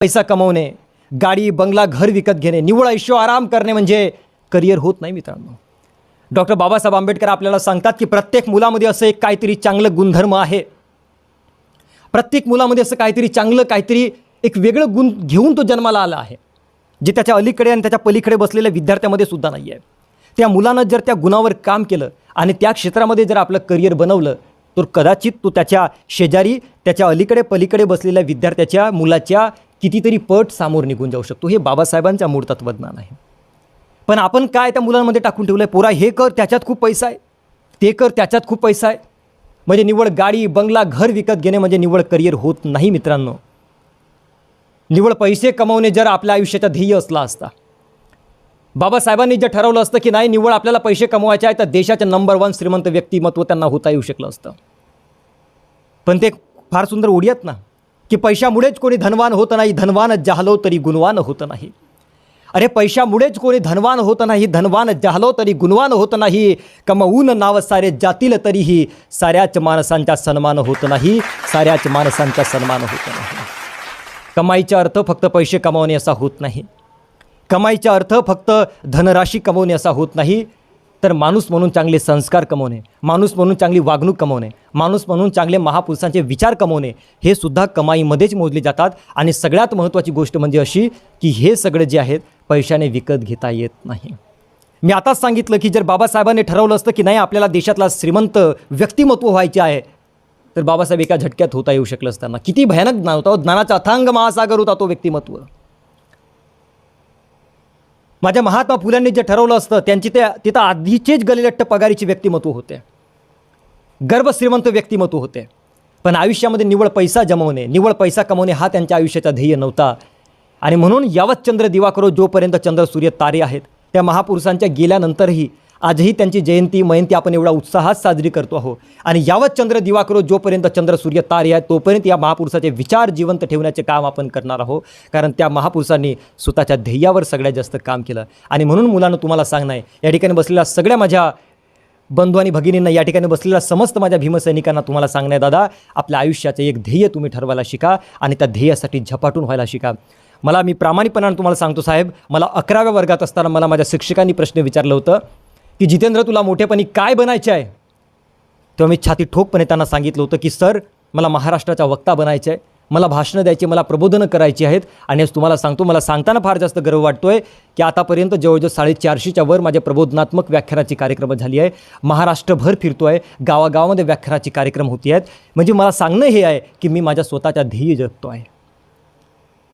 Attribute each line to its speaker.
Speaker 1: पैसा कमवणे, गाडी बंगला घर विकत घेणे, निव्वळ ऐशो आराम करणे म्हणजे करिअर होत नाही मित्रांनो. डॉक्टर बाबासाहेब आंबेडकर आपल्याला सांगतात की प्रत्येक मुलामध्ये असं एक काहीतरी चांगलं गुणधर्म आहे. प्रत्येक मुलामध्ये असं काहीतरी चांगलं काहीतरी एक वेगळं गुण घेऊन तो जन्माला आला आहे, जे त्याच्या अलीकडे आणि त्याच्या पलीकडे बसलेल्या विद्यार्थ्यामध्ये सुद्धा नाही आहे. त्या मुलानं जर त्या गुणावर काम केलं आणि त्या क्षेत्रामध्ये जर आपलं करिअर बनवलं तर कदाचित तो त्याच्या शेजारी त्याच्या अलीकडे पलीकडे बसलेल्या विद्यार्थ्याच्या मुलाच्या कितीतरी पट सामोर निघून जाऊ शकतो. हे बाबासाहेबांचं मूळ तत्त्वज्ञान आहे. पण आपण काय त्या मुलांमध्ये टाकून ठेवलं आहे, पोरा हे कर त्याच्यात खूप पैसा आहे, ते कर त्याच्यात खूप पैसा आहे, म्हणजे निव्वळ गाडी बंगला घर विकत घेणे म्हणजे निव्वळ करिअर होत नाही मित्रांनो. निव्वळ पैसे कमवणे जर आपल्या आयुष्याचा ध्येय असला असता, बाबासाहेबांनी जे ठरवलं असतं की नाही निव्वळ आपल्याला पैसे कमवायचे आहे तर देशाचं नंबर 1 श्रीमंत व्यक्तिमत्व त्यांना होता येऊ शकलं असतं. पण ते फार सुंदर ओढी आहेत ना की पैशामुळेच कोणी धनवान होत नाही, धनवान जाहलो तरी गुणवान होत नाही. अरे पैशामुळेच कोणी धनवान होत नाही, धनवान जाहलो तरी गुणवान होत नाही. कमवून नाव सारे जातील तरीही साऱ्याच माणसांचा सन्मान होत नाही, साऱ्याच माणसांचा सन्मान होत नाही. कमाईचा अर्थ फक्त पैसे कमावणे असा होत नाही. कमाईचा अर्थ फक्त धनराशी कमवणे असा होत नाही, तर माणूस म्हणून चांगले संस्कार कमवणे, माणूस म्हणून चांगली वागणूक कमवणे, माणूस म्हणून चांगले महापुरुषांचे विचार कमवणे हे सुद्धा कमाईमध्येच मोजले जातात. आणि सगळ्यात महत्त्वाची गोष्ट म्हणजे अशी की हे सगळे जे आहेत पैशाने विकत घेता येत नाही. मी आताच सांगितलं की जर बाबासाहेबांनी ठरवलं असतं की नाही आपल्याला देशातला श्रीमंत व्यक्तिमत्व व्हायचे आहे तर बाबासाहेब एका झटक्यात होता येऊ शकलं असताना. किती भयानक ज्ञान होता, ज्ञानाचा अथांग महासागर होता तो व्यक्तिमत्व. माझ्या महात्मा फुल्यांनी जे ठरवलं असतं त्यांची तिथं आधीचेच गलिलट्ट पगारीचे व्यक्तिमत्व होते, गर्भ श्रीमंत व्यक्तिमत्व होते. पण आयुष्यामध्ये निव्वळ पैसा जमवणे, निव्वळ पैसा कमवणे हा त्यांच्या आयुष्याचा ध्येय नव्हता. आणि म्हणून यावत चंद्र दिवा करो जोपर्यंत चंद्र सूर्य तारे आहेत त्या महापुरुषांच्या गेल्यानंतरही आजही त्यांची जयंती मयंती आपण एवढा उत्साहात साजरी करतो आहोत. आणि यावत चंद्र दिवा करो जोपर्यंत चंद्र सूर्य तारे आहेत तोपर्यंत या महापुरुषाचे विचार जिवंत ठेवण्याचे काम आपण करणार आहोत, कारण त्या महापुरुषांनी स्वतःच्या ध्येयावर सगळ्यात जास्त काम केलं. आणि म्हणून मुलांना तुम्हाला सांगणं आहे, या ठिकाणी बसलेल्या सगळ्या माझ्या बंधू आणि भगिनींना, या ठिकाणी बसलेल्या समस्त माझ्या भीमसैनिकांना तुम्हाला सांगणं आहे, दादा आपल्या आयुष्याचं एक ध्येय तुम्ही ठरवायला शिका आणि त्या ध्येयासाठी झपाटून व्हायला शिका. मी प्रामाणिकपणाने तुम्हाला सांगतो साहेब, मला 11व्या वर्गात असताना मला माझ्या शिक्षकांनी प्रश्न विचारलं होतं की जितेंद्र तुला मोठेपणी काय बनायचे आहे. तेव्हा मी छाती ठोकपणे त्यांना सांगितलं होतं की सर मला महाराष्ट्राचा वक्ता बनायचं आहे, मला भाषणं द्यायची, मला प्रबोधनं करायची आहेत. आणि आज तुम्हाला सांगतो मला सांगताना फार जास्त गर्व वाटतो आहे की आतापर्यंत जवळजवळ 450च्या वर माझे प्रबोधनात्मक व्याख्यानाची कार्यक्रम झाली आहे. महाराष्ट्रभर फिरतो आहे, गावागावामध्ये व्याख्यानाची कार्यक्रम होती आहेत. म्हणजे मला सांगणं हे आहे की मी माझ्या स्वतःच्या ध्येय जगतो आहे.